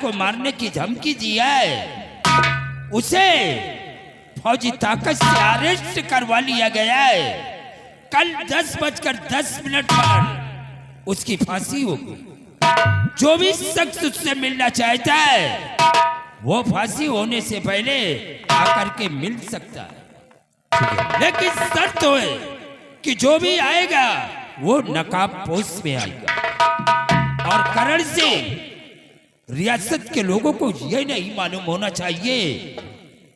को मारने की धमकी दी है, उसे फौजी ताकत से अरेस्ट करवा लिया गया है। कल 10:10 पर उसकी फांसी होगी। जो भी शख्स उससे मिलना चाहता है वो फांसी होने से पहले आकर के मिल सकता है, लेकिन शर्त है कि जो भी आएगा वो नकाबपोश में आएगा। और करण सिंह, रियासत के लोगों को यह नहीं मालूम होना चाहिए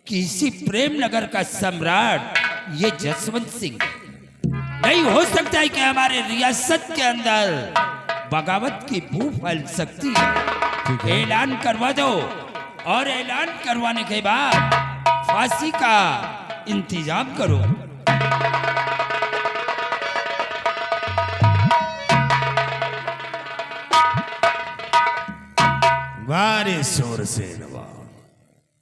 कि इसी प्रेम नगर का सम्राट ये जसवंत सिंह नहीं हो सकता है कि हमारे रियासत के अंदर बगावत की बू फैल सकती है। ऐलान करवा दो और ऐलान करवाने के बाद फांसी का इंतजाम करो। वारे सूरसेन वाह,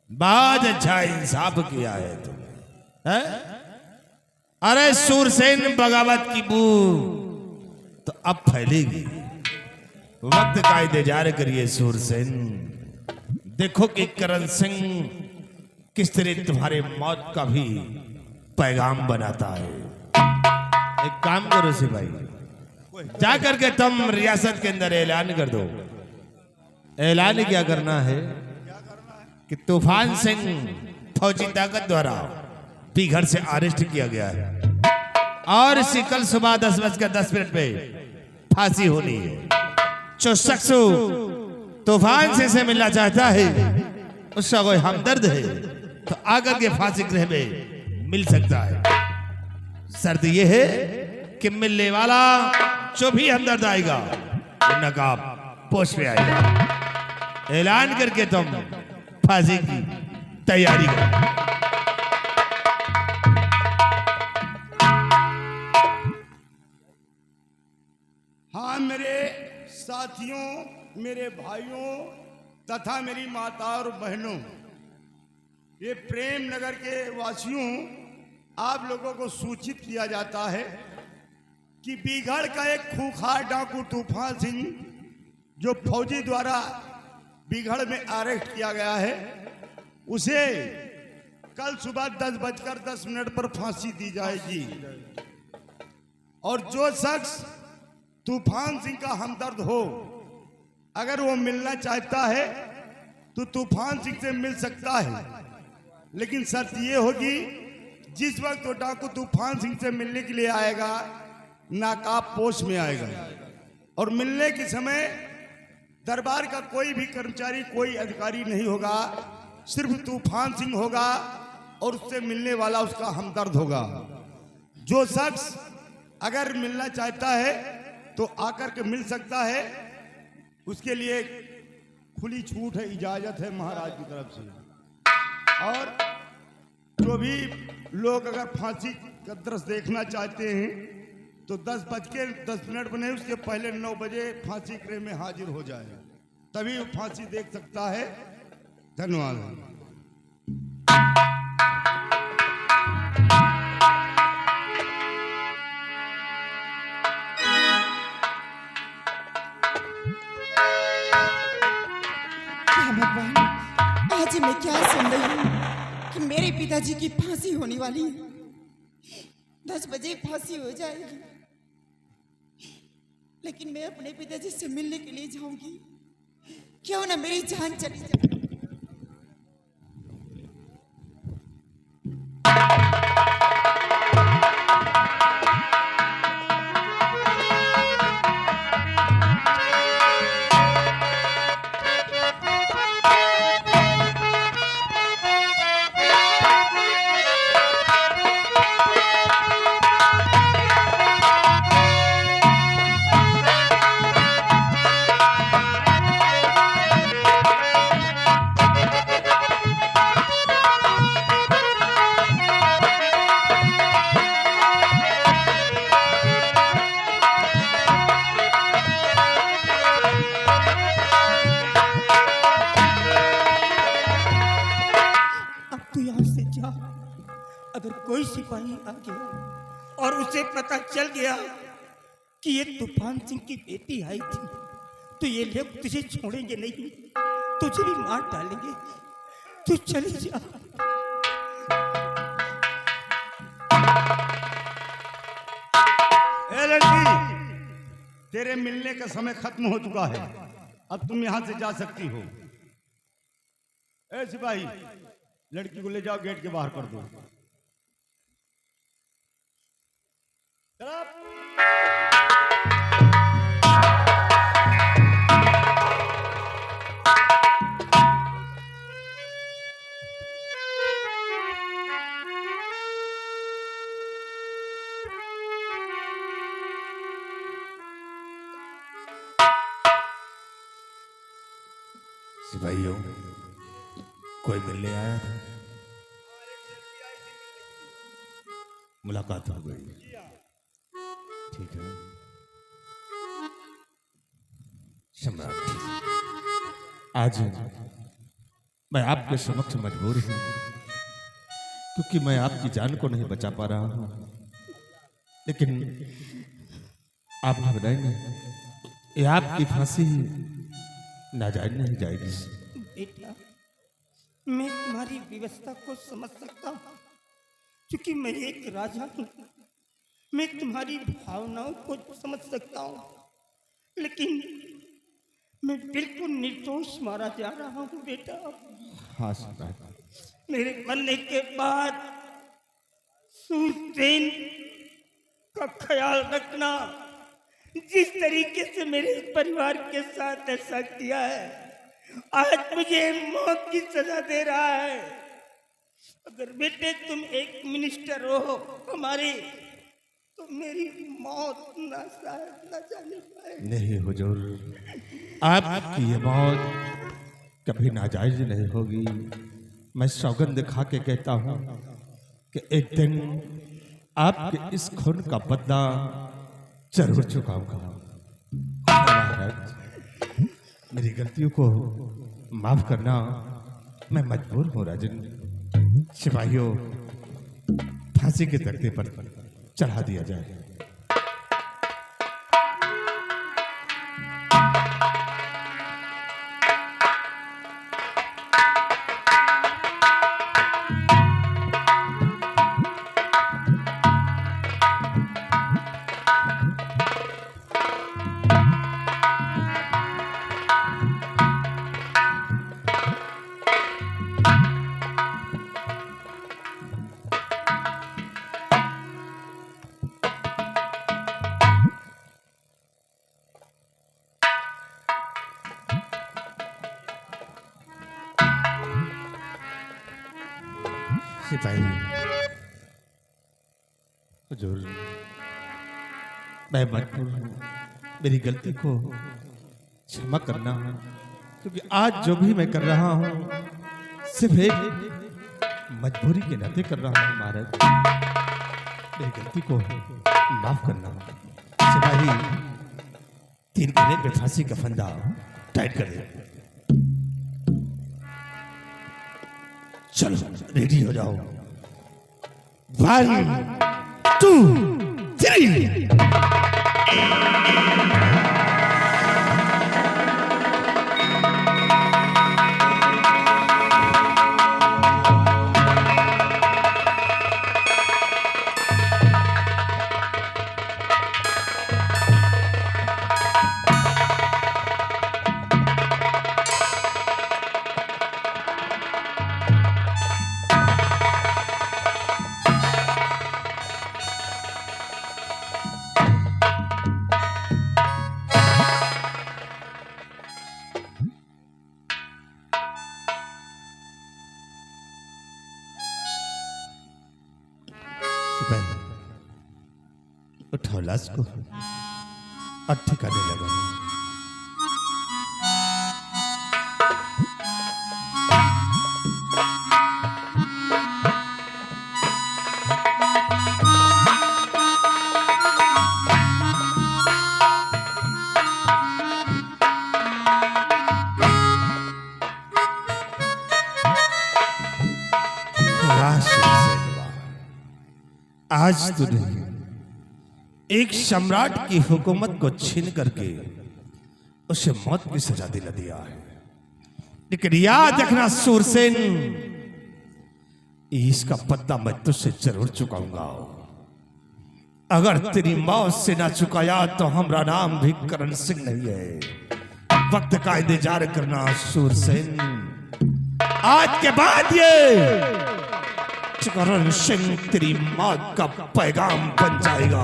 बहुत अच्छा इंसाफ किया है तुमने। अरे सूरसेन, बगावत की बू तो अब फैलेगी। वक्त का इंतजार करिए सूरसेन। देखो कि करण सिंह किस तरह तुम्हारे मौत का भी पैगाम बनाता है। एक काम करो सिपाही, जा करके तुम रियासत के अंदर ऐलान कर दो। ऐलान क्या करना है कि तूफान सिंह फौजी ताकत द्वारा पीघर से अरेस्ट किया गया है और इसी कल सुबह 10:10 पे फांसी होनी है। जो शख्स तूफान सिंह से मिलना चाहता है, उसका कोई हमदर्द है तो आकर के फांसी गृह में मिल सकता है। शर्त यह है कि मिलने वाला जो भी हमदर्द आएगा वो नकाब पोश में आएगा। ऐलान करके तुम फांसी की तैयारी करो। हाँ मेरे साथियों, मेरे भाइयों तथा मेरी माता और बहनों, ये प्रेम नगर के वासियों, आप लोगों को सूचित किया जाता है कि बीघड़ का एक खूंखार डाकू तूफान सिंह, जो फौजी द्वारा बीघड़ में अरेस्ट किया गया है, उसे कल सुबह 10:10 पर फांसी दी जाएगी। और जो शख्स तूफान सिंह का हमदर्द हो, अगर वो मिलना चाहता है तो तूफान सिंह से मिल सकता है, लेकिन शर्त ये होगी जिस वक्त वो डाकू तूफान सिंह से मिलने के लिए आएगा, नकाबपोश में आएगा। और मिलने के समय दरबार का कोई भी कर्मचारी, कोई अधिकारी नहीं होगा, सिर्फ तूफान सिंह होगा और उससे मिलने वाला उसका हमदर्द होगा। जो शख्स अगर मिलना चाहता है तो आकर के मिल सकता है, उसके लिए खुली छूट है, इजाजत है महाराज की तरफ से। और जो भी लोग अगर फांसी का दृश्य देखना चाहते हैं तो 10:10 पर नहीं, उसके पहले 9 बजे फांसी गृह में हाजिर हो जाए, तभी वो फांसी देख सकता है। धन्यवाद। आज मैं क्या सुन रही हूँ कि मेरे पिताजी की फांसी होने वाली है। 10 बजे फांसी हो जाएगी, लेकिन मैं अपने पिताजी से मिलने के लिए जाऊंगी। क्यों ना मेरी जान चली जाए। अगर कोई सिपाही आ गया और उसे पता चल गया कि ये तूफान सिंह की बेटी आई थी, तो ये लोग तुझे छोड़ेंगे नहीं। तुझे भी मार डालेंगे। तू चली जा। ए लड़की, तेरे मिलने का समय खत्म हो चुका है, अब तुम यहां से जा सकती हो। ए सिपाही, लड़की को ले जाओ, गेट के बाहर कर दो। सिपाहियों, कोई मिलने आया था? मुलाकात हो गई, ठीक है। सम्राट, आज मैं आपके समक्ष मजबूर हूं, क्योंकि मैं आपकी जान को नहीं बचा पा रहा हूं, लेकिन आप घबराएंगे, ये आपकी फांसी नाजायज नहीं जाएगी। बेटा, मैं तुम्हारी व्यवस्था को समझ सकता हूँ, क्योंकि मैं एक राजा हूँ। मैं तुम्हारी भावनाओं को समझ सकता हूँ, लेकिन मैं बिल्कुल निर्दोष मारा जा रहा हूँ बेटा। हाँ सम्राट। मेरे मरने के बाद सूरसेन का ख्याल रखना। जिस तरीके से मेरे परिवार के साथ ऐसा किया है, आज मुझे मौत की सजा दे रहा है। अगर बेटे तुम एक मिनिस्टर हो हमारे, तो मेरी मौत ना शायद न जाने पाए। नहीं हुजूर, आपकी ये मौत कभी नाजायज नहीं होगी। मैं सौगंध खा के कहता हूँ कि एक दिन आपके इस खून का बदला जरूर चुकाऊंगा। महाराज, मेरी गलतियों को माफ करना, मैं मजबूर हूँ राजन। सिपाहियों, फांसी के तख्ते पर चढ़ा दिया जाए। सिपाही, हुजूर, मैं मजबूर हूँ, मेरी गलती को क्षमा करना, क्योंकि आज जो भी मैं कर रहा हूँ सिर्फ एक मजबूरी के नाते कर रहा हूँ। महाराज, मेरी गलती को माफ करना। सिपाही, 3 गले पे फांसी का फंदा टाइट कर दे। चलो रेडी हो जाओ। 1 2 3। उठाओ लाश को और ठिकाने लगाओ। आज तूने एक सम्राट की हुकूमत को छीन करके उसे मौत की सजा दिला दिया है। लेकिन याद रखना सूरसेन, इसका पता मैं तुझसे जरूर चुकाऊंगा। अगर तेरी मौत से ना चुकाया तो हमारा नाम भी करण सिंह नहीं है। वक्त का इंतजार करना सूरसेन। आज के बाद ये करण सिंह तेरी मौत का पैगाम बन जाएगा।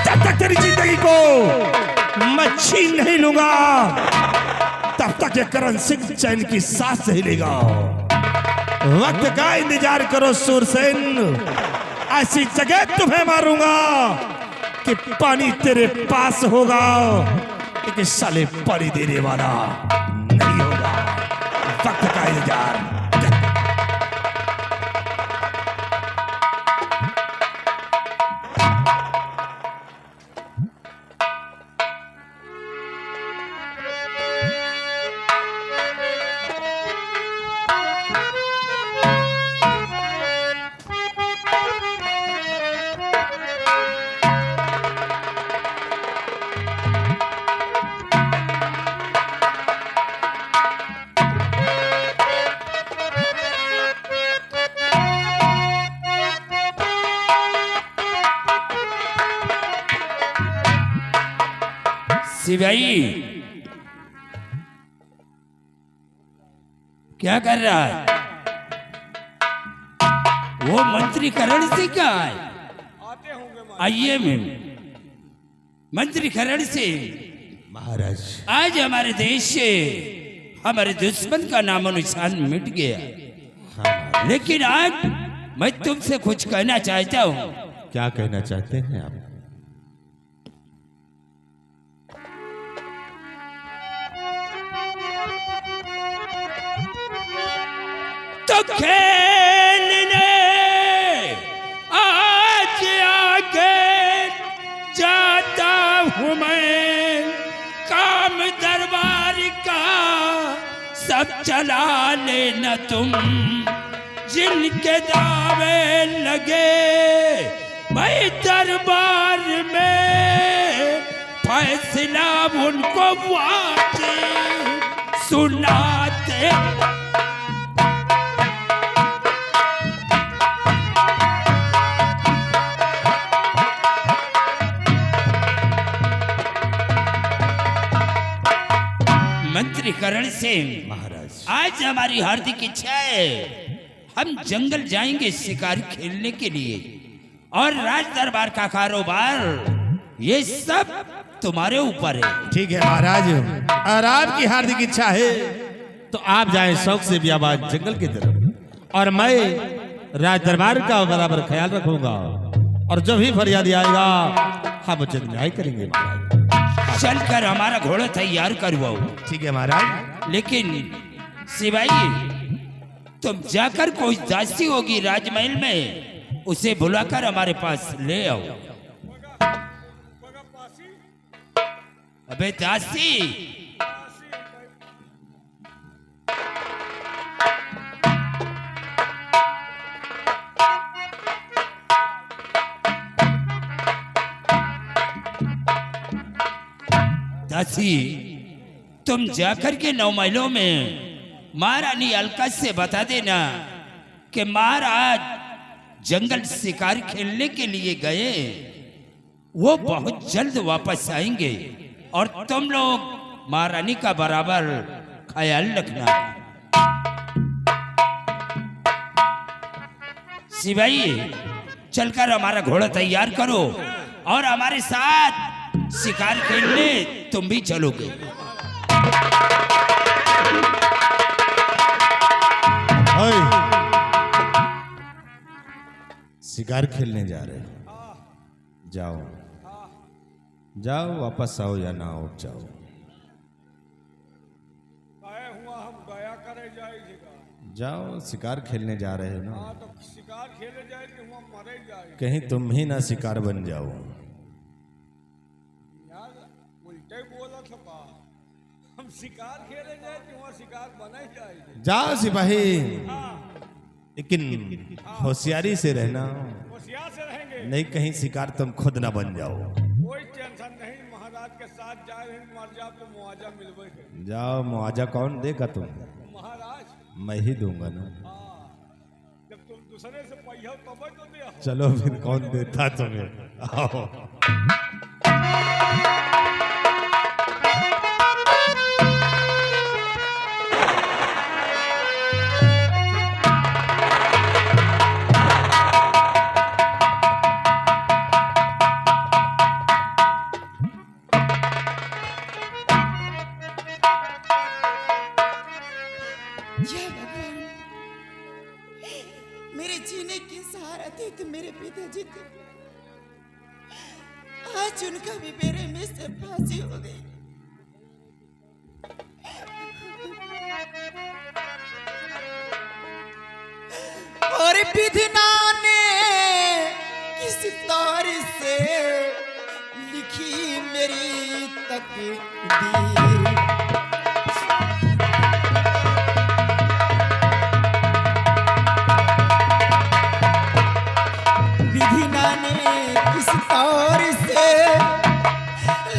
जब तक तेरी जिंदगी को मैं छीन नहीं लूंगा, तब तक ये करण सिंह चैन की सांस नहीं लेगा। वक्त का इंतजार करो सूरसेन, ऐसी जगह तुम्हें मारूंगा कि पानी तेरे पास होगा, लेकिन साले पानी देने वाला नहीं होगा। वक्त का इंतजार। भाई क्या कर रहा है? वो मंत्री करण सिंह कहाँ है? आइए मंत्री करण सिंह महाराज, आज हमारे देश से हमारे दुश्मन का नामो निशान मिट गया। लेकिन आज मैं तुमसे कुछ कहना चाहता हूँ। क्या कहना चाहते हैं आप? तो खेलने आज आगे जाता हूँ मैं, काम दरबार का सब चला लेना तुम। जिनके दावे लगे मैं दरबार में, फैसला उनको वाजिब सुनाते। मंत्री करण सिंह महाराज, आज हमारी हार्दिक इच्छा है, हम जंगल जाएंगे शिकार खेलने के लिए, और राज दरबार का कारोबार ये सब तुम्हारे ऊपर है। ठीक है महाराज, और आपकी हार्दिक इच्छा है तो आप जाएं शौक से बियाबाद जंगल की तरफ, और मैं राज दरबार का बराबर ख्याल रखूंगा, और जो भी फरियादी आएगा हम उचित न्याय करेंगे महाराज। चलकर हमारा घोड़ा तैयार करवाओ। ठीक है महाराज। लेकिन सिपाही, तुम जाकर कोई दासी होगी राजमहल में, उसे बुलाकर हमारे पास ले आओ। अबे दासी, दासी, तुम जाकर के 9 महलों में महारानी अलका से बता देना कि महाराज जंगल शिकार खेलने के लिए गए, वो बहुत जल्द वापस आएंगे, और तुम लोग महारानी का बराबर ख्याल रखना। सिपाही, चलकर हमारा घोड़ा तैयार करो, और हमारे साथ शिकार खेलने तुम भी चलोगे। शिकार खेलने जा रहे हो? जाओ जाओ, वापस आओ या ना आओ, जाओ। जाओ, शिकार खेलने जा रहे हो ना, तो शिकार खेले जाए कि वहाँ मरे जाए। कहीं तुम ही ना शिकार बन जाओ। यार उल्टे बोला था बा, हम शिकार खेले जाए कि वहाँ शिकार बना जाए। जाओ सिपाही, लेकिन होशियारी से रहना, होशियार से रहेंगे, नहीं कहीं शिकार तुम खुद ना बन जाओ। कोई टेंशन नहीं, महाराज के साथ आज जा रहे हैं मर जाओ तो मुआवजा मिलवे है। जाओ, मुआवजा कौन देगा तुम? महाराज मैं ही दूंगा ना। जब तुम दूसरे से पैसा तब तो दे। चलो फिर कौन देता तुम्हें? आओ। जय भगवान, मेरे जीने की सहारा थी तो मेरे पिताजी थे। आज उनका भी मेरे में से फांसी हो गई। और विधना ने किस तौर से लिखी मेरी तकदीर। विधिना ने किस तौर से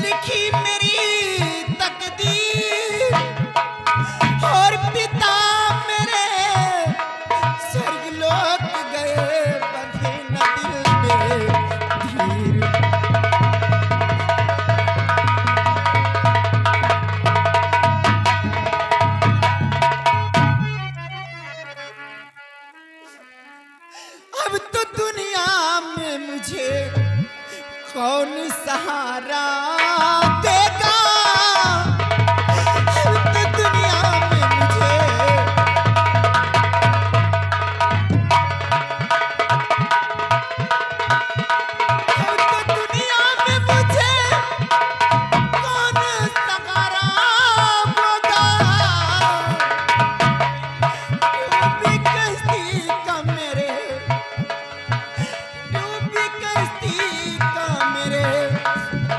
लिखी मेरी तकदीर। और पिता मेरे स्वर्गलोक गए, बंधे न दिल में धीर। अब तो दुनिया में मुझे कौन सहारा देगा? अब तो दुनिया में मुझे कौन सहारा होगा? डूबी कश्ती का मेरे, डूबी कश्ती का मेरे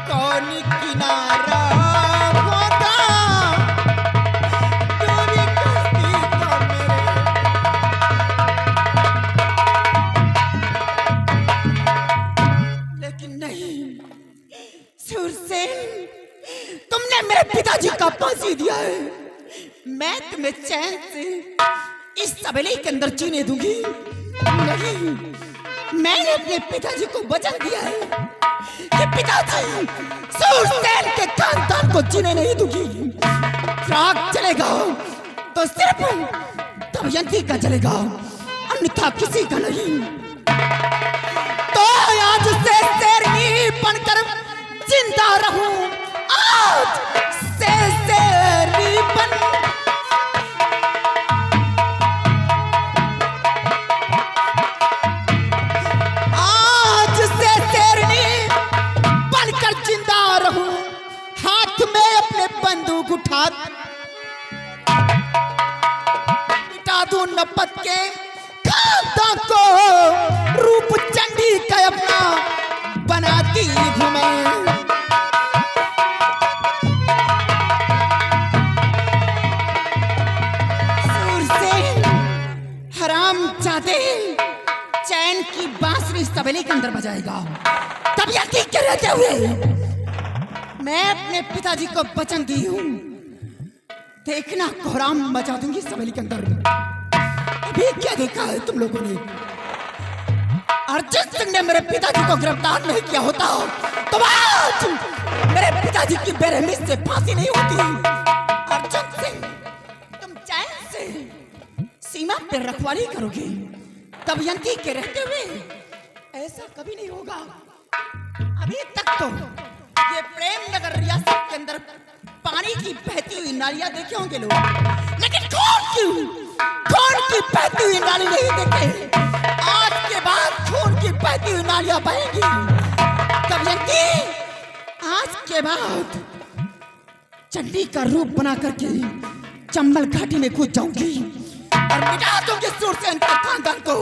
कौन किनारा होगा? डूबी कश्ती का मेरे। लेकिन नहीं सूरसेन, तुमने मेरे पिताजी का फांसी दिया है। मैं तुम्हें चैन से इस तबेले के अंदर जीने दूंगी नहीं। मैंने अपने पिताजी को वचन दिया है कि पिताजी सूरसेन के खानदान को जीने नहीं दूंगी। राग चलेगा तो सिर्फ दमयंती का चलेगा, अन्यथा किसी का नहीं। तो आज से शेरनी बनकर जिंदा रहूं, आज से शेरनी बन। आज से शेरनी बनकर जिंदा रहूं, हाथ में अपने बंदूक उठा मिटा दूं नपत के खानदान को। रूप चंडी का अपना बनाती घूमे। सूरसेन हराम जाते चैन की बांसुरी तबेले के अंदर बजाएगा। तब यकीन के रहते हुए मैं अपने पिताजी को वचन दी हूं, देखना कोहराम मचा दूंगी इस तबेले के अंदर। अभी क्या देखा है तुम लोगों ने? अर्जुन सिंह ने मेरे पिताजी को गिरफ्तार नहीं किया होता तो आज मेरे पिताजी की बेरहमी से फांसी नहीं होती। अर्जुन सिंह, तुम चैन से सीमा पे रखवाली करोगे, दमयंती के रहते हुए ऐसा कभी नहीं होगा। अभी तक तो ये प्रेम नगर रियासत के अंदर पानी की बहती हुई नालियां देखे होंगे लोग, लेकिन खून की बहती हुई नाली नहीं देखे। आज के बाद खून की बहती हुई नालियां बहेंगी। दमयंती, आज के बाद चंडी का रूप बना करके चंबल घाटी में कूद जाऊंगी और मिटा दूंगी सूरसेन के खानदान को,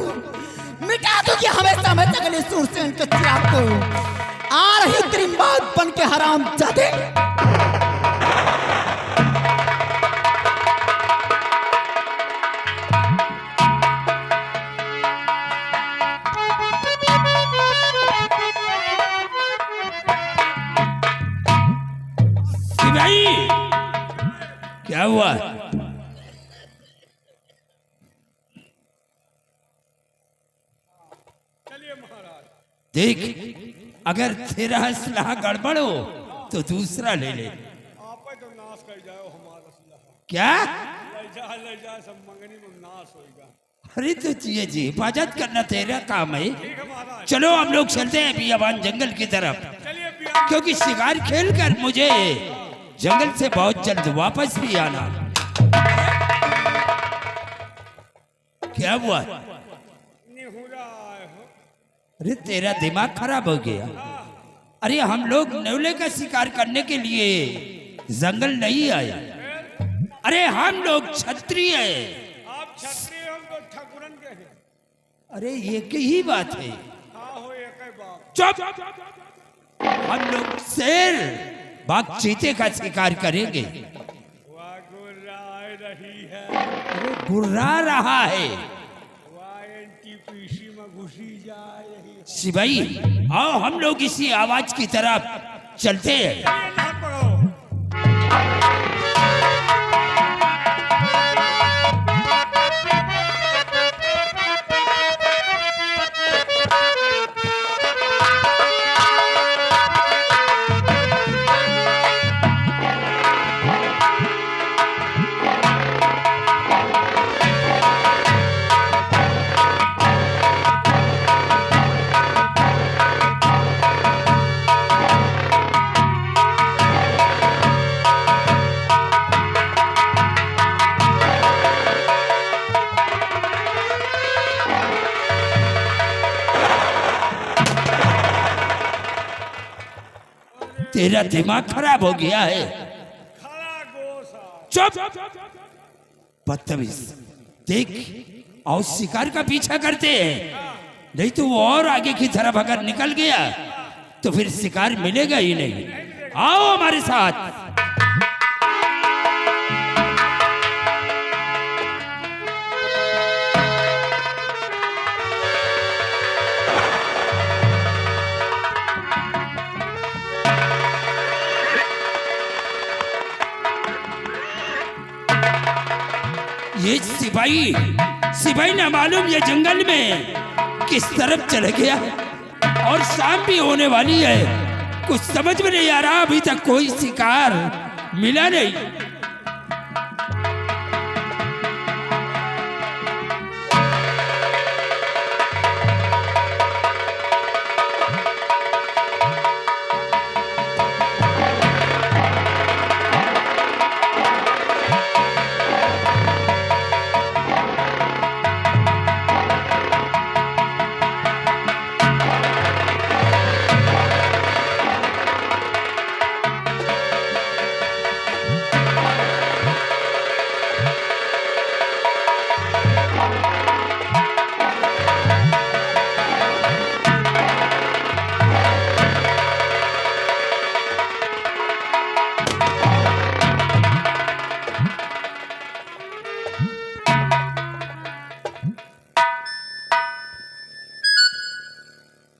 मिटा दूंगी हमेशा हमेशा के लिए सूरसेन के चिराग को। आ रही तेरी मौत बन के हराम जाते। देख, अगर तेरा असलहा गड़बड़ हो तो दूसरा ले ले। आप तो नाश कर जाओ हमारा असलहा। क्या? ले जा सब मंगनी में नाश होएगा। अरे तो जी जी, हिफाजत करना तेरा काम है। ठीक है महाराज। चलो हम लोग चलते हैं बियाबान जंगल की तरफ, चलिए बिया। क्योंकि शिकार खेल कर मुझे जंगल से बहुत जल्द वापस भी आना। क्या हुआ? निहुरा आए हो। अरे तेरा दिमाग खराब हो गया। अरे हम लोग नेवले का शिकार करने के लिए जंगल नहीं आए। अरे हम लोग क्षत्रिय हैं। आप क्षत्रिय हम तो ठाकुरन के हैं। अरे एक ही बात है। हाँ हो एक ही बात। चुप! हम लोग शेर बाघ चीते का शिकार करेंगे। वाह गुर्राए रही है। अरे गुर्रा रहा है। वाह एनटीपीसी में घुसी जा रही है। सिपाही आओ, हम लोग इसी आवाज की तरफ चलते हैं। चलिए ना पड़ो। तेरा दिमाग खराब हो गया है। खड़ा गोसा। चुप! बदतमीज। देख, और शिकार का पीछा करते हैं, नहीं तो वो और आगे की तरफ अगर निकल गया तो फिर शिकार मिलेगा ही नहीं। आओ हमारे साथ। ये सिपाही ना मालूम ये जंगल में किस तरफ चले गया, और शाम भी होने वाली है। कुछ समझ में नहीं आ रहा, अभी तक कोई शिकार मिला नहीं।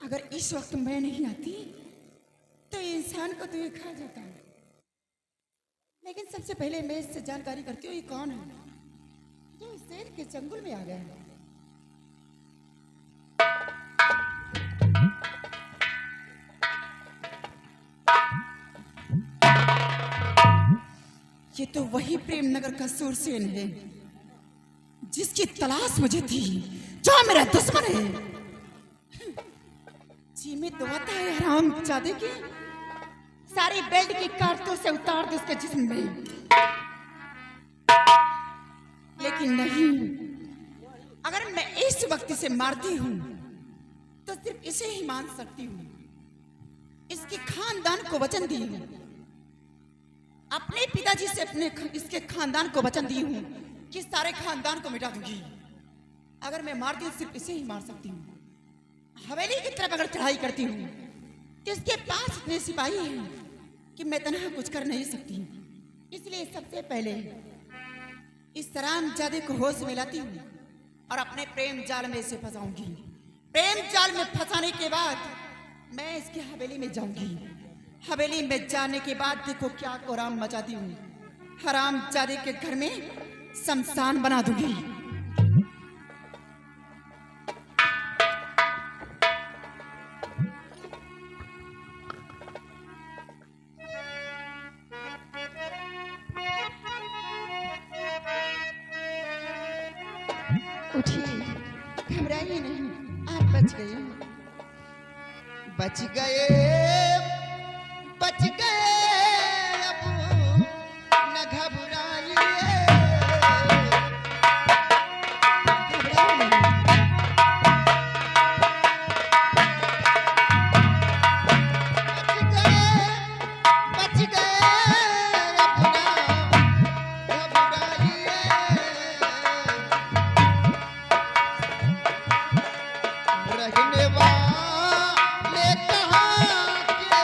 अगर इस वक्त मैं नहीं आती तो ये इंसान को तो ये खा जाता। लेकिन सबसे पहले मैं इससे जानकारी करती हूँ ये कौन है जो इस शेर के जंगल में आ गया है। ये तो वही प्रेमनगर का सूरसेन है जिसकी तलाश मुझे थी, जो मेरा दुश्मन है। जी में तो आता है हराम जादे की सारी बेल्ट की कारतूस से उतार दे उसके जिस्म में, लेकिन नहीं, अगर मैं इस वक्त इसे मारती हूं तो सिर्फ इसे ही मान सकती हूं। इसके खानदान को वचन दी हूं, अपने पिताजी से इसके खानदान को वचन दी हूं कि सारे खानदान को मिटा दूंगी। अगर मैं मारती हूं सिर्फ इसे ही मार सकती हूं। हवेली की तरफ अगर चढ़ाई करती हूँ तो इसके पास इतने सिपाही हैं कि मैं तनहा कुछ कर नहीं सकती। इसलिए सबसे पहले इस हरामजादे को होश में लाती हूँ और अपने प्रेम जाल में इसे फंसाऊंगी। प्रेम जाल में फंसाने के बाद मैं इसकी हवेली में जाऊंगी। हवेली में जाने के बाद देखो क्या कोराम मचाती हूँ। हरामजादे के घर में शमशान बना दूंगी। उठिए, घबराइए नहीं, आप बच गए। बच गए, बच गए, अब न घबराइए। घबराइए नहीं। बच गए, अब न घबराइए। रहने वाले कहाँ के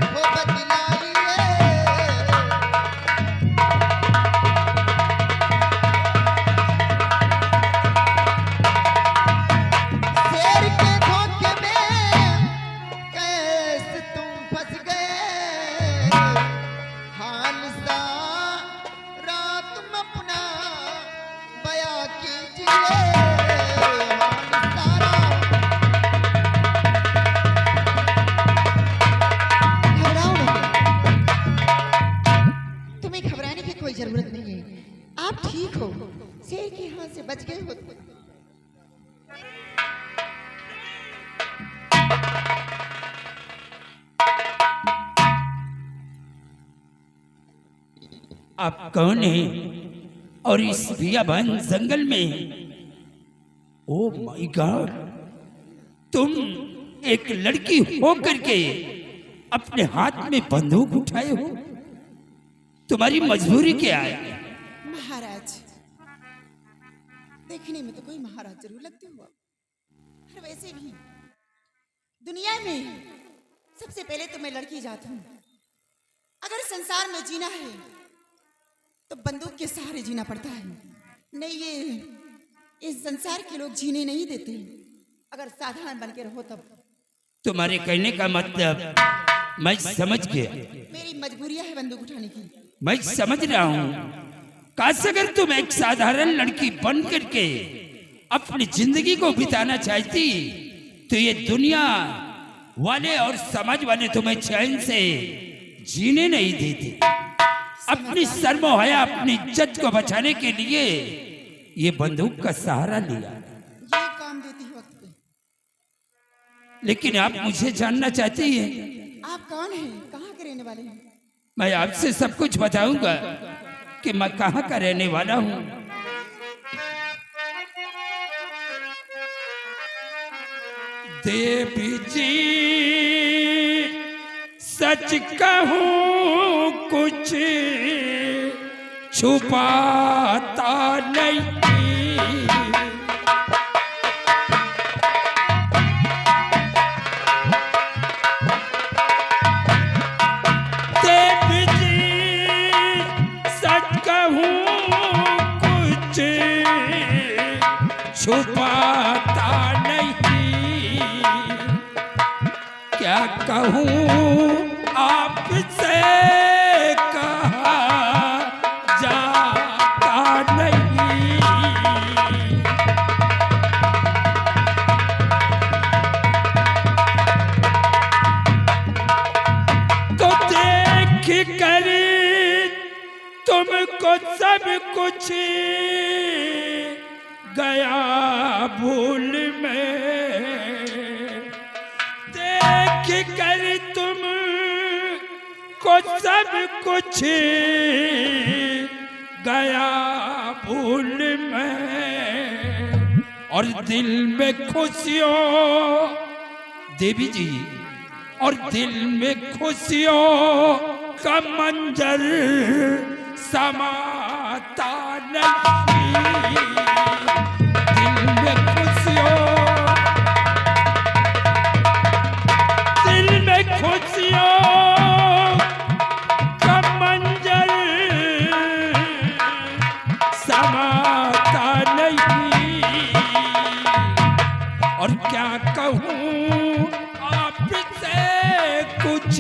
हो बतलाइए। शेर के धोखे में कैसे तुम फंस गए। हाल सा रात में अपना बयां कीजिए। हाल सारा घबराओ नहीं, तुम्हें घबराने की कोई जरूरत नहीं है। आप ठीक हो, शेर के हाथ से बच गए हो। आप कौन हैं और इस बियाबान जंगल में? ओ माय गॉड, तुम एक लड़की हो करके अपने हाथ में बंदूक उठाए हो। तुम्हारी मजबूरी क्या है? महाराज, देखने में तो कोई महाराज जरूर लगते हो आप। और वैसे भी दुनिया में सबसे पहले तो मैं लड़की जात हूं। अगर संसार में जीना है तो बंदूक के सहारे जीना पड़ता है। नहीं, ये इस संसार के लोग जीने नहीं देते। अगर साधारण बन के रहो तब। तुम्हारे कहने का मतलब मैं समझ गया। मेरी मजबूरियां है बंदूक उठाने की। मैं समझ रहा हूँ। काश अगर तुम एक साधारण लड़की बन करके अपनी जिंदगी को बिताना चाहती तो ये दुनिया वाले और समाज वाले तुम्हें चैन से जीने नहीं देते। अपनी शर्म हया, अपनी इज्जत को बचाने के लिए ये बंदूक का सहारा लिया। ये काम देती है वक्त पे। लेकिन आप मुझे जानना चाहती हैं? आप कौन हैं? कहाँ के रहने वाले हैं? मैं आपसे सब कुछ बताऊंगा कि मैं कहाँ का रहने वाला हूँ। देवी जी सच कहूँ कुछ छुपाता नहीं। देवी जी सच कहूँ कुछ छुपाता नहीं। क्या कहूँ आपसे कहा जाता नहीं। तो देख कर तुमको सब कुछ गया भूल में। देख कर तुम को सब कुछ गया भूल में। और दिल में खुशियों, देवी जी, और दिल में खुशियों का मंजर समाता नहीं। दिल में खुशियों, दिल में खुशियों का मंजर समाता नहीं। और क्या कहूँ आपसे कुछ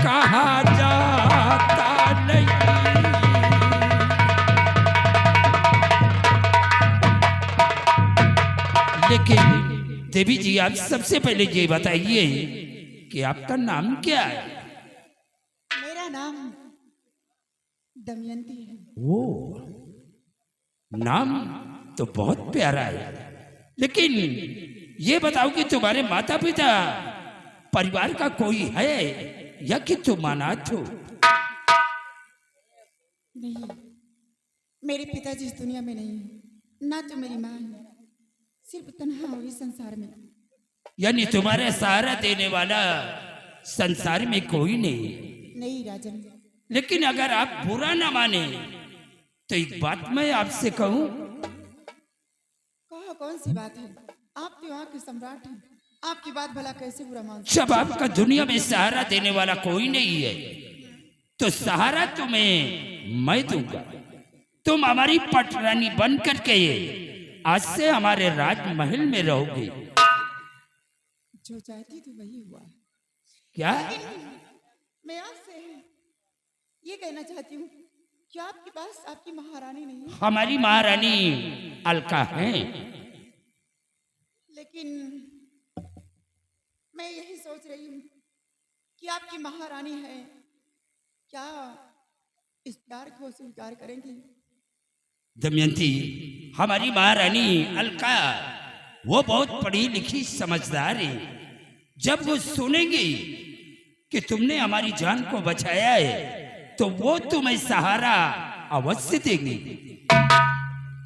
कहा जाता नहीं। लेकिन देवी जी, आप सबसे पहले ये बताइए कि आपका नाम क्या है? मेरा नाम दमयंती है। वो नाम तो बहुत प्यारा है, लेकिन ये बताओ कि तुम्हारे माता पिता परिवार का कोई है या कि तुम अनाथ हो? नहीं, मेरे पिताजी इस दुनिया में नहीं है, ना तो मेरी माँ है, सिर्फ तन्हा हुई संसार में। यानी तुम्हारा सहारा देने वाला संसार में कोई नहीं? नहीं राजन। लेकिन अगर आप बुरा ना माने तो एक बात मैं आपसे कहूं। कहो, कौन सी बात है? आप तो यहाँ के सम्राट हैं, आपकी बात भला कैसे बुरा मान? जब आपका दुनिया में सहारा देने वाला कोई नहीं है तो सहारा तुम्हें मैं दूंगा। तुम हमारी पटरानी बन करके आज से हमारे राजमहल में रहोगे। जो चाहती थी वही हुआ। क्या? मैं आपसे ये कहना चाहती हूँ कि आपके पास आपकी महारानी नहीं है। हमारी महारानी अलका है, लेकिन मैं यही सोच रही हूँ कि आपकी महारानी है, क्या इस प्यार को स्वीकार करेंगी? दमयंती, हमारी महारानी अलका वो बहुत पढ़ी लिखी समझदार है। जब वो सुनेंगी कि तुमने हमारी जान को बचाया है तो वो तुम्हें सहारा अवश्य देंगी।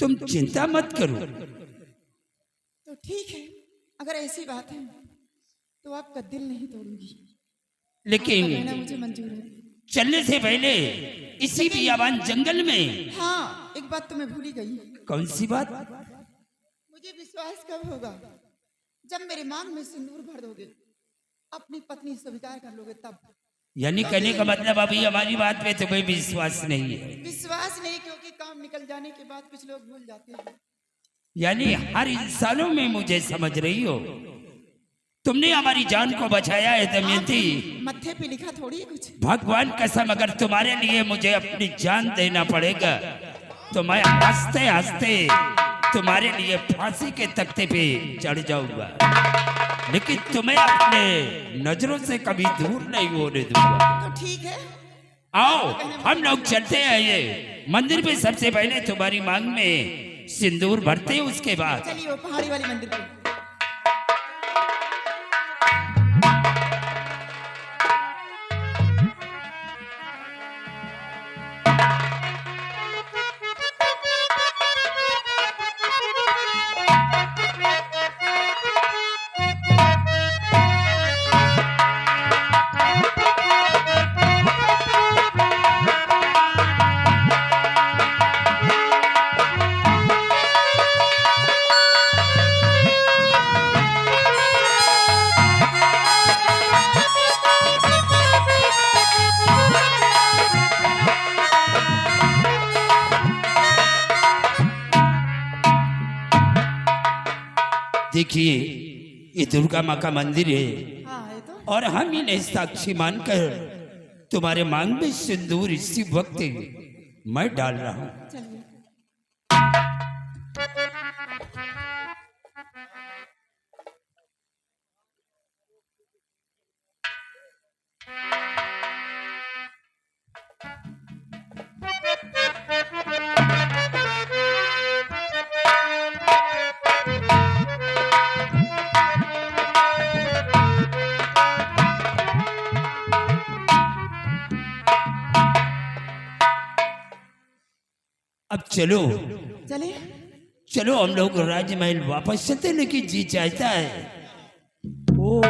तुम चिंता मत करो। तो ठीक है, अगर ऐसी बात है तो आपका दिल नहीं तोड़ूंगी, लेकिन आपका कहना मुझे मंजूर है। चलने से पहले इसी बियाबान जंगल में हाँ, एक बात तो मैं भूल ही गई। कौन सी बात? मुझे विश्वास कब होगा? जब मेरे मांग में सिंदूर भर दोगे, अपनी पत्नी स्वीकार कर लोगे तब। यानी कहने का मतलब अभी हमारी बात में तुम्हें विश्वास नहीं है? विश्वास नहीं, क्योंकि काम निकल जाने के बाद कुछ लोग भूल जाते हैं। यानी हर इंसानों में मुझे समझ रही हो। तुमने हमारी जान को बचाया है दमयंती। मत्थे पे लिखा थोड़ी है कुछ। भगवान कसम, अगर तुम्हारे लिए मुझे अपनी जान देना पड़ेगा तो मैं हंसते हंसते तुम्हारे लिए फांसी के तख्ते पे चढ़ जाऊंगा, लेकिन तुम्हें अपने नजरों से कभी दूर नहीं होने दूंगा। तो ठीक है, आओ हम लोग चलते हैं। ये मंदिर पे सबसे पहले तुम्हारी मांग में सिंदूर भरते हैं, उसके बाद चलिए वो पहाड़ी वाले मंदिर पे। देखिए, ये दुर्गा माँ का मंदिर है हाँ है तो। और हम इन्हें साक्षी मानकर तुम्हारे मांग में सिंदूर इसी वक्त मैं डाल रहा हूँ। चलिए। अब चलो चले। चलो हम लोग राजमहल वापस चलते, लेकिन जी चाहता है ओ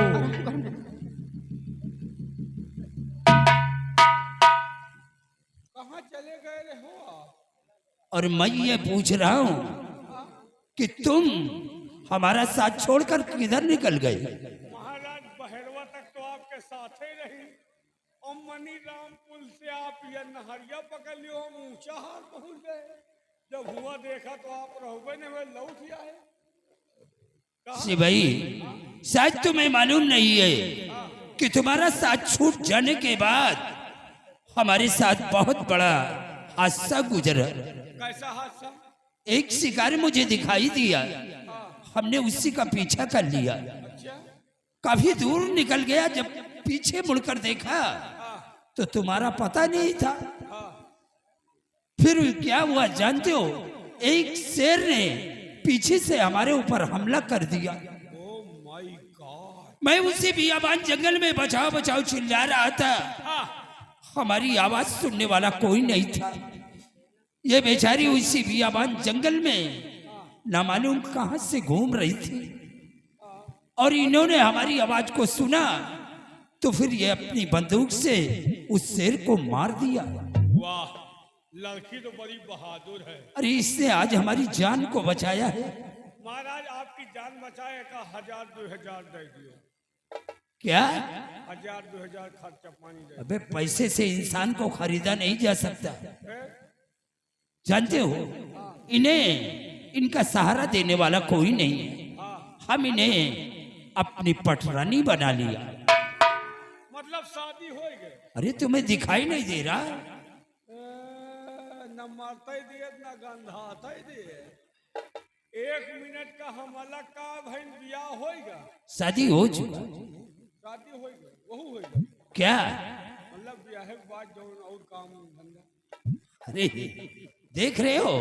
कहाँ चले गए रे हो आप? और मैं ये पूछ रहा हूँ कि तुम हमारा साथ छोड़कर किधर निकल गए? महाराज बहरवा तक तो आपके साथ ही रही, और मनी राम पुल से आप ये नहरिया पकड़ लियो, हम ऊंचा हार पहुंच गए। जब हुआ देखा तो आप रहोगे ने वे लौट आए। भाई शायद तुम्हें मालूम नहीं है कि तुम्हारा साथ छूट जाने के बाद हमारे साथ बहुत बड़ा हादसा गुजरा। कैसा हादसा? एक शिकार मुझे दिखाई दिया, हमने उसी का पीछा कर लिया। काफी दूर निकल गया, जब पीछे मुड़कर देखा तो तुम्हारा पता नहीं था। फिर क्या हुआ जानते हो? एक शेर ने पीछे से हमारे ऊपर हमला कर दिया। मैं उसी बियाबान जंगल में बचाओ बचाओ चिल्ला रहा था, हमारी आवाज सुनने वाला कोई नहीं था। ये बेचारी उसी बियाबान जंगल में ना मालूम कहां से घूम रही थी और इन्होंने हमारी आवाज को सुना तो फिर ये अपनी बंदूक से उस शेर को मार दिया। वाह, लड़की तो बड़ी बहादुर है। अरे इसने आज हमारी जान को बचाया है। महाराज आपकी जान बचाए का 1000-2000 दे दियो। क्या? 1000-2000 खर्चा पानी दे। अबे पैसे से इंसान को खरीदा नहीं जा सकता, जानते हो? इन्हें इनका सहारा देने वाला कोई नहीं है। हम इन्हें अपनी पटरानी बना लिया। मतलब शादी हो गई? अरे तुम्हें दिखाई नहीं दे रहा? न मारता ही दिए न गंधाता ही दिए। 1 मिनट का हम अलग का भाई बियाह होएगा। शादी हो चुका। शादी होएगा, वहू होएगा। क्या मतलब ब्याह के बाद जो और काम धंधा। अरे देख रहे हो,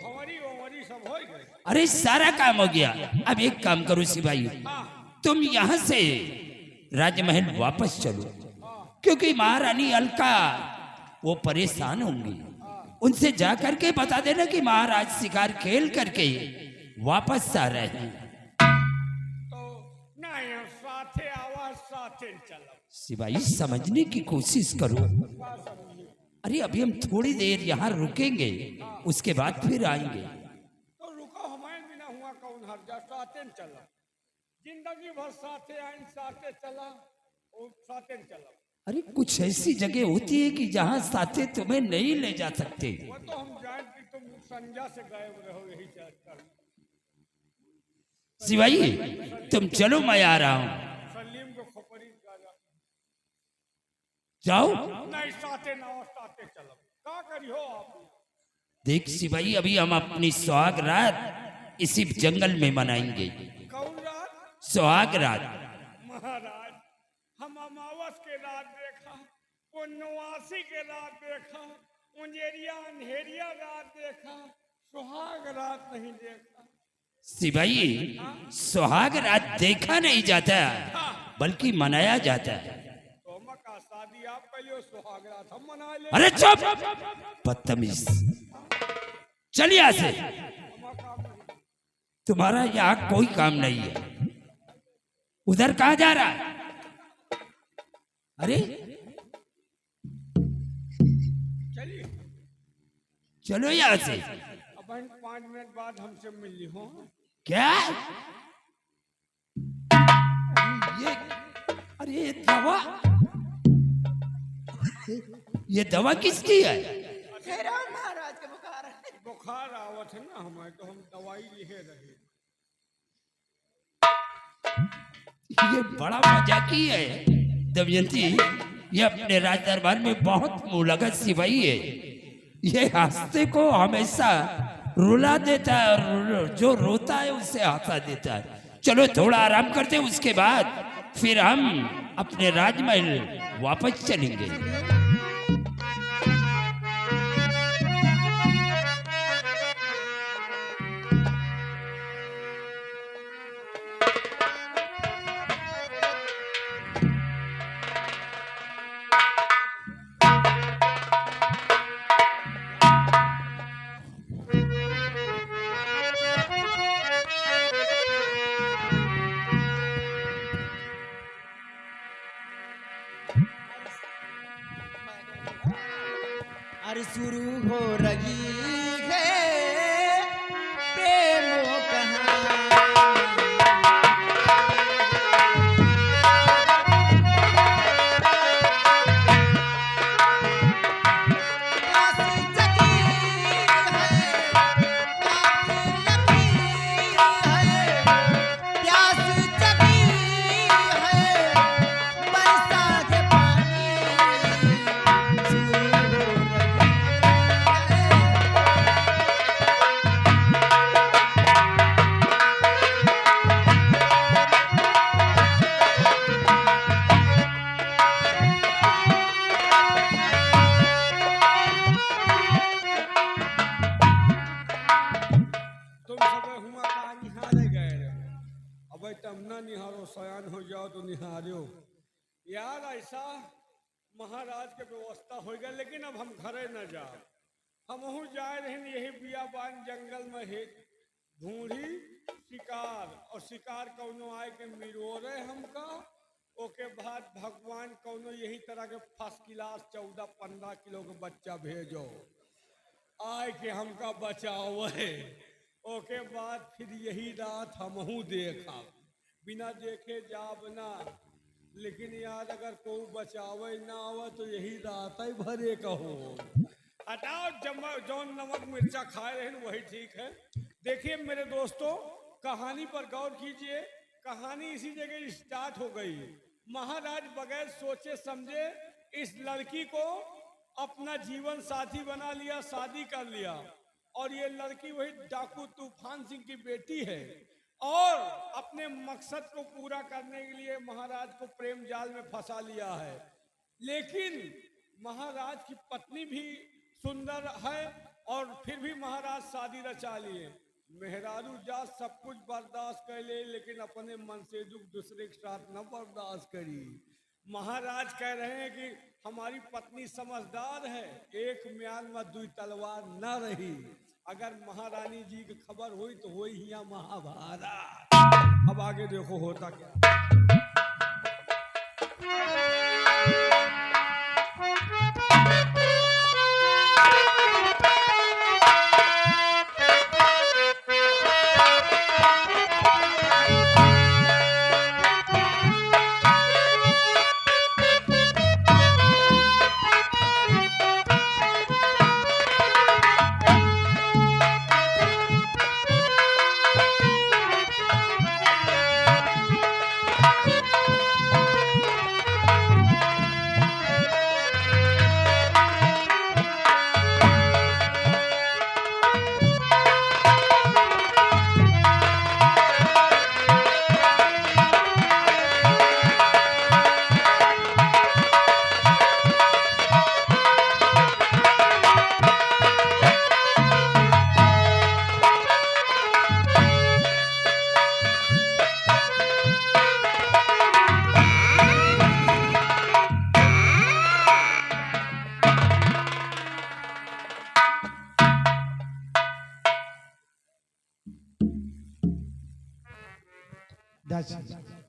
हमारी सब हो गए। अरे सारा काम हो गया। अब एक काम करो सिपाही, तुम यहाँ से राजमहल वापस चलो, क्योंकि महारानी अलका वो परेशान होंगी। उनसे जाकर के बता देना कि महाराज शिकार खेल करके वापस आ रहे हैं। तो नहीं, हम साथे आवाज साथे चलो। सिपाही समझने की कोशिश करो। अरे अभी हम थोड़ी देर यहाँ रुकेंगे, उसके बाद फिर आएंगे। तो रुको, हमारे बिना हुआ कौन हर जा, साथे चला। जिंदगी भर साथे आइन साथे चला और साथे चला। अरे कुछ ऐसी जगह होती है कि जहाँ साथे तुम्हें नहीं ले जा सकते। वो तो हम जान कि तुम संजा से गायब रहो, यही चाहता। सिपाही तुम चलो, मैं आ रहा हूँ। सलीम को खोपड़ी गाजा। जाओ। नहीं, साथे ना साथे चलो। क्या करी हो आप? देख सिपाही, अभी हम अपनी सुहाग रात इसी जंगल में मनाएंगे। कौन रात? सुहाग रात। महाराज, हम अमावस के रात देखा, वो 89 के रात देखा, उंजेरिया अंधेरिया रात देखा, सुहाग रात नहीं देखा। सिपाही सुहाग रात देखा नहीं जाता, बल्कि मनाया जाता है। तो मका शादी आप कहियो, सुहाग रात हम मना ले। अरे चुप, बदतमीज। चलिए यहाँ से, तुम्हारा यहाँ कोई काम नहीं है। उधर कहाँ जा रहा है? अरे चलिए, चलो यहाँ से। अब 5 मिनट बाद हमसे मिली हो। क्या? अरे ये दवा, ये दवा किसकी है? महाराज के बुखार है। बुखार आवत है ना हमारे, तो हम दवाई लिए रहे। ये बड़ा मजाकी है दमयंती, ये अपने राज दरबार में बहुत मुलगत सिपाही है। ये हंसते को हमेशा रुला देता है और जो रोता है उसे हंसा देता है। चलो थोड़ा आराम करते हैं, उसके बाद फिर हम अपने राजमहल वापस चलेंगे। अरे शुरू हो रही है प्रेम कहानी। प्यास जगी है, बरसा के पानी। शुरू हो रही निहारो, सयान हो जाओ तो निहारो। यार ऐसा महाराज के व्यवस्था हो गया, लेकिन अब हम घरे न जाओ, हमहू जाए रहे यही बियाबान जंगल में है ढूंढी शिकार, और शिकार कौनो आए के मिरोरे हमका, ओके बाद भगवान कौनो यही तरह के फर्स्ट क्लास 14-15 किलो के बच्चा भेजो आए के हमका बचाओ है। ओके बाद फिर यही रात हमहू देखा, बिना देखे जाब ना, लेकिन यार अगर कोई बचावे ना आवे तो यही रात ही भरे कहो। हटाओ जौन नमक मिर्चा खाए रहे वही ठीक है। देखिए मेरे दोस्तों, कहानी पर गौर कीजिए। कहानी इसी जगह स्टार्ट हो गई। महाराज बगैर सोचे समझे इस लड़की को अपना जीवन साथी बना लिया, शादी कर लिया, और ये लड़की वही डाकू तूफान सिंह की बेटी है, और अपने मकसद को पूरा करने के लिए महाराज को प्रेम जाल में फंसा लिया है। लेकिन महाराज की पत्नी भी सुंदर है, और फिर भी महाराज शादी रचा लिए। मेहरारू जा सब कुछ बर्दाश्त कर ले, लेकिन अपने मन से दुख दूसरे के साथ न बर्दाश्त करी। महाराज कह रहे हैं कि हमारी पत्नी समझदार है, एक म्यान में 2 तलवार न रही। अगर महारानी जी की खबर हुई तो वही यहाँ महाभारत। अब आगे देखो होता क्या।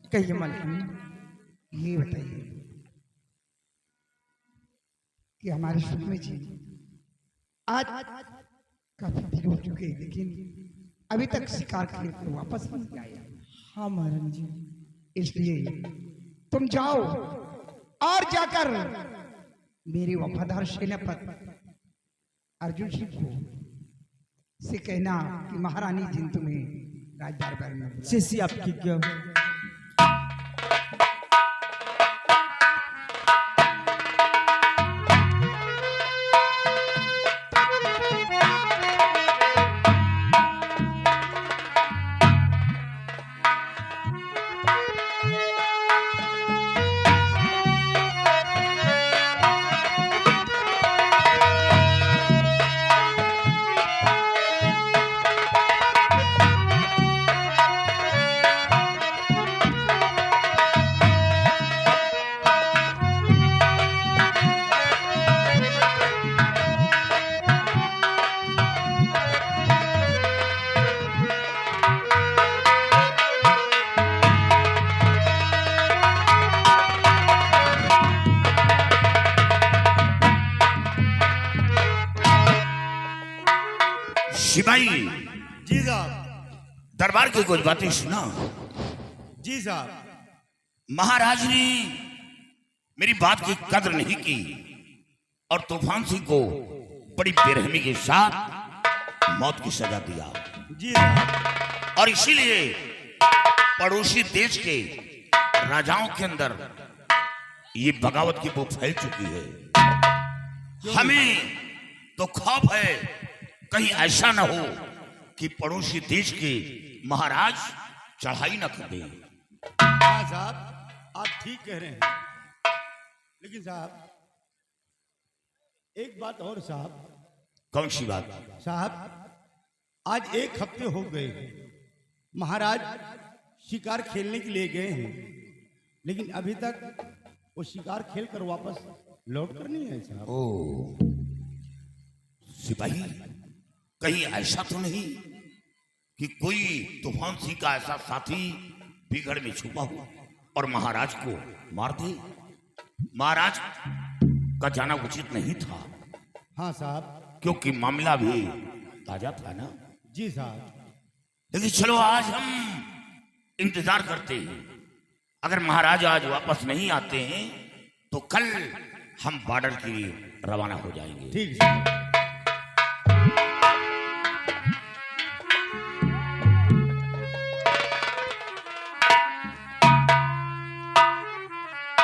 कहिए मालिक, ये बताइए कि हमारे सुखमी जी आज काफी देर हो चुके हैं, लेकिन अभी तक शिकार के लिए वापस नहीं आए। हाँ महारानी जी, इसलिए तुम जाओ और जाकर मेरे वफादार सेनापति अर्जुन सिंह को से कहना कि महारानी जी तुम्हें राज दरबार में जैसी आपकी क्या। सिपाही जी साहब। दरबार की कुछ बातें सुना। जी साहब। महाराज ने मेरी बात की कदर नहीं की और तूफान सिंह को बड़ी बेरहमी के साथ मौत की सजा दिया। जी साहब। और इसीलिए पड़ोसी देश के राजाओं के अंदर ये बगावत की बू फैल चुकी है। हमें तो खौफ है कहीं ऐसा ना हो कि पड़ोसी देश के महाराज चढ़ाई न कर दें। हाँ साहब, आप ठीक कह रहे हैं, लेकिन साहब एक बात और साहब। कौन सी बात? साहब आज 1 हफ्ते हो गए महाराज शिकार खेलने के लिए गए हैं, लेकिन अभी तक वो शिकार खेल कर वापस लौट कर नहीं आए साहब। ओ सिपाही, कहीं ऐसा तो नहीं कि कोई तूफान सिंह का ऐसा साथी बिगड़ में छुपा हुआ और महाराज को मार दे? महाराज का जाना उचित नहीं था। हाँ साहब। क्योंकि मामला भी ताजा था ना। जी साहब। लेकिन चलो आज हम इंतजार करते हैं। अगर महाराज आज वापस नहीं आते हैं तो कल हम बॉर्डर के लिए रवाना हो जाएंगे। ठीक है।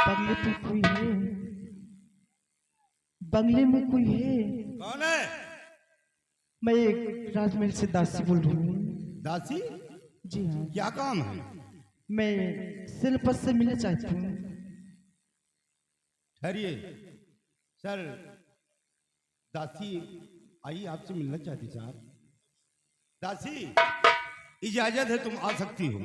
बंगले पे कोई है? बंगले में कोई है? कौन है? मैं एक राजमहल से दासी बोल रही हूँ। दासी? जी हाँ। क्या काम है? मैं सिलपत से मिलना चाहती हूँ। ठहरिए सर, दासी आई आपसे मिलना चाहती साहब। दासी, इजाजत है, तुम आ सकती हो।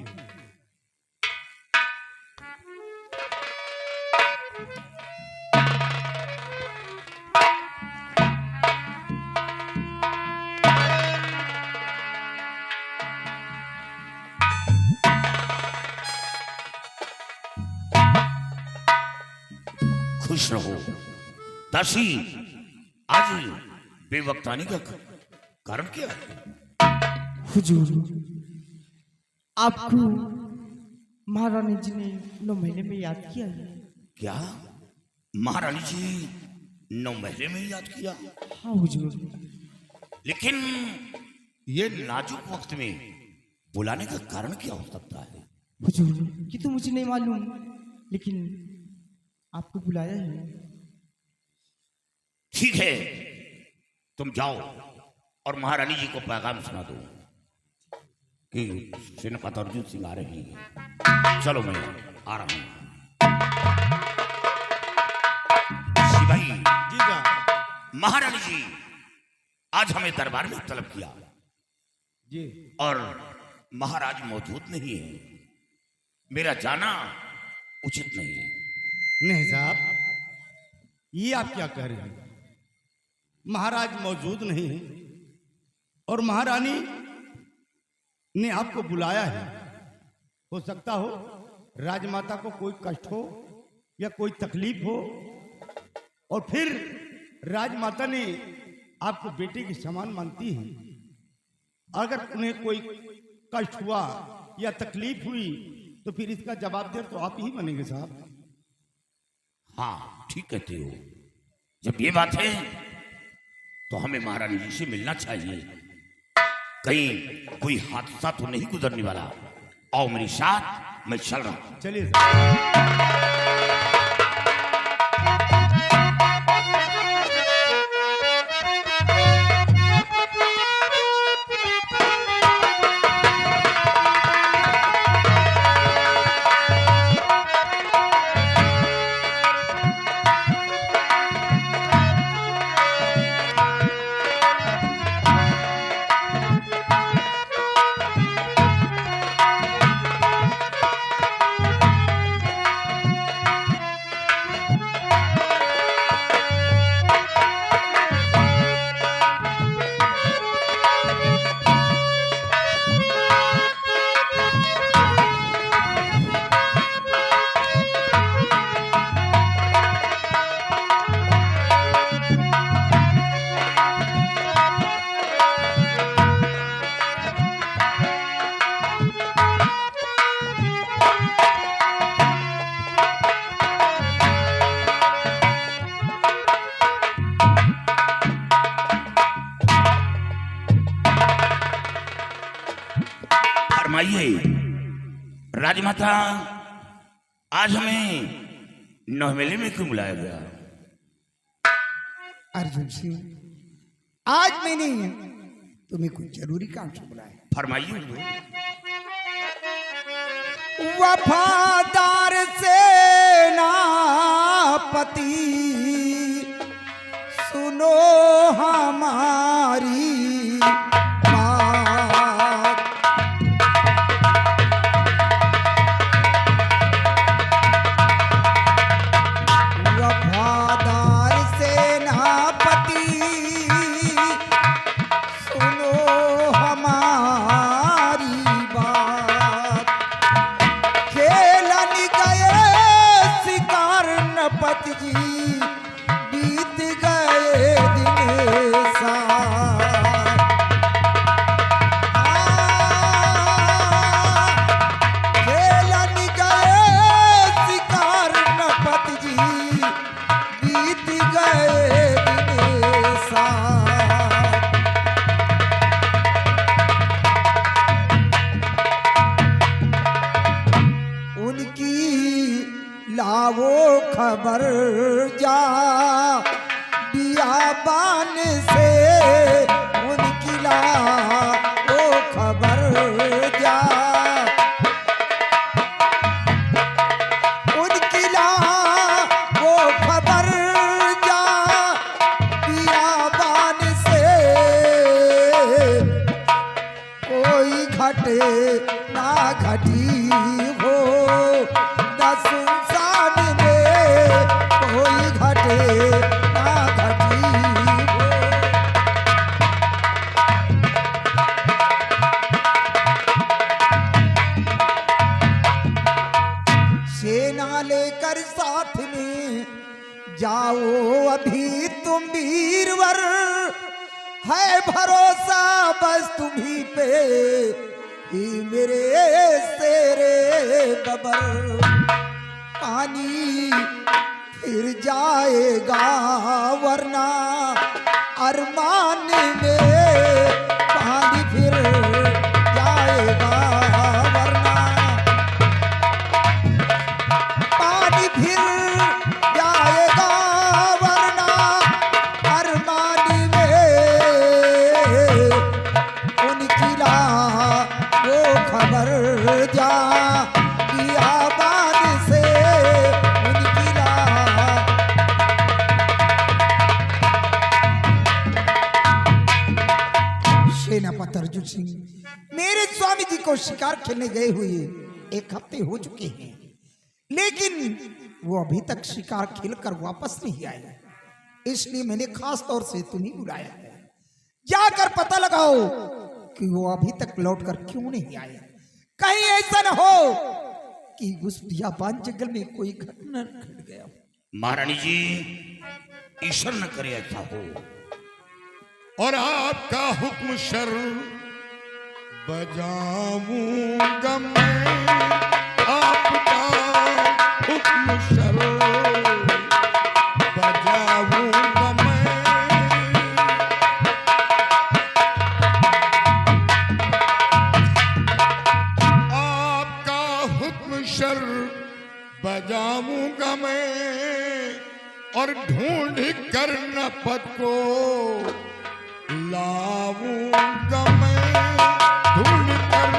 खुश रहो दासी। आज बेवक्त आने का कारण क्या है? हुजूर, आपको महारानी जी ने 9 महीने में याद किया है। क्या महारानी जी 9 महीने में याद किया? हाँ हुजूर। लेकिन ये नाजुक वक्त में बुलाने का कारण क्या हो सकता है? हुजूर, ये तो मुझे नहीं मालूम, लेकिन आपको बुलाया है। ठीक है, तुम जाओ और महारानी जी को पैगाम सुना दो कि सेनापति अर्जुन सिंह आ रहे हैं। चलो मैं आ रहा हूं। सिपाही जी साहब। महारानी जी आज हमें दरबार में तलब किया जी। और महाराज मौजूद नहीं है। मेरा जाना उचित नहीं है। नहीं साहब, ये आप क्या कह रहे हैं? महाराज मौजूद नहीं है और महारानी ने आपको बुलाया है। हो सकता हो राजमाता को कोई कष्ट हो या कोई तकलीफ हो, और फिर राजमाता ने आपको बेटे की समान मानती है। अगर उन्हें कोई कष्ट हुआ या तकलीफ हुई तो फिर इसका जवाबदेह तो आप ही बनेंगे साहब। हाँ, ठीक कहते हो। जब ये बात है तो हमें महारानी जी से मिलना चाहिए। कहीं कोई हादसा तो नहीं गुजरने वाला। आओ मेरे साथ, मैं चल रहा हूं। चलिए साहब। फरमाइए राजमाता, आज हमें 9 मेले में क्यों बुलाया गया? अर्जुन सिंह, आज मैंने तुम्हें कुछ जरूरी काम से बुलाया। फरमाइए हुजूर। वफादार सेनापति सुनो हमारी बात। खबर जा बियाबान से उनकी ला ओ खबर जा उनकी ला वो खबर जा बियाबान से कोई घटे ना घटी हो दस इंसान में कोई घटे ना घटी हो। सेना लेकर साथ में जाओ अभी तुम वीरवर है भरोसा बस तुम्ही पे ही मेरे शेरे बबर। पानी फिर जाएगा वरना अरमान में पानी फिर जाएगा वरना पानी फिर जाएगा वरना अरमान में उनकी ला वो खबर जा बियाबान से उनकी ला। सेनापति अर्जुन सिंह मेरे स्वामी जी को शिकार खेलने गए हुए 1 हफ्ते हो चुके हैं, लेकिन वो अभी तक शिकार खेलकर वापस नहीं आए। इसलिए मैंने खास तौर से तुम्हें बुलाया है, जाकर पता लगाओ कि वो अभी तक लौटकर क्यों नहीं आए। कहीं ऐसा न हो कि उस बियाबान जंगल में कोई घटना घट गया। महारानी जी, ईश्वर न करे ऐसा हो। और आपका हुक्म शर बजाऊंगा मैं, आपका हुक्म शर बजाऊंगा मैं। आपका हुक्म शर बजाऊंगा मैं, और ढूंढ कर नपत को लाऊंगा मैं, ढूंढ कर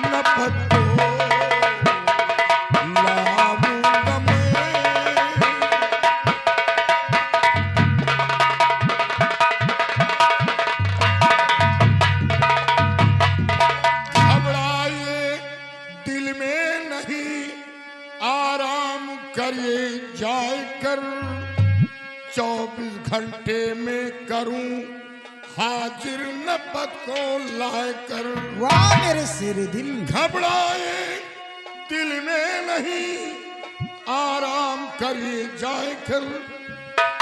नपत को लाऊंगा मैं। घबराए दिल में नहीं, आराम करिए जाए कर, 24 घंटे में करूं हाजिर नपत को लाए कर। वाह मेरे शेरे दिल। घबराए दिल में नहीं, आराम करिए जाए कर,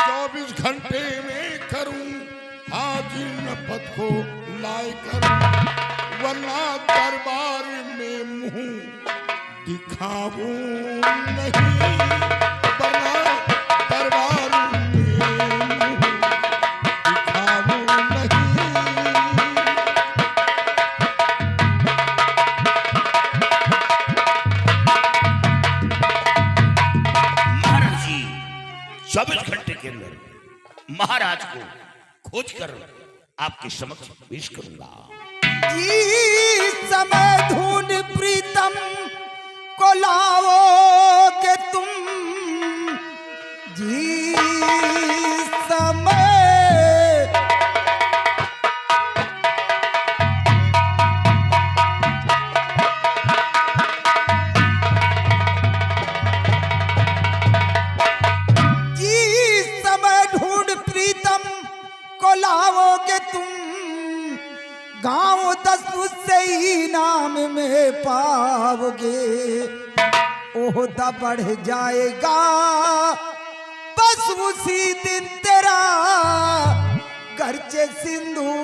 24 घंटे में करूं हाजिर नपत को लाए कर। वरना दरबार में मुंह दिखाऊं नहीं, वरना दरबार के अंदर महाराज को खोज कर आपके समक्ष पेश करूंगा। जी समय ढूंढ प्रीतम को लाओगे तुम, जी समय लाओगे तुम, गांव 10 से इनाम में पाओगे, ओहदा बढ़ जाएगा बस उसी दिन तेरा, गर्चे सिंदूर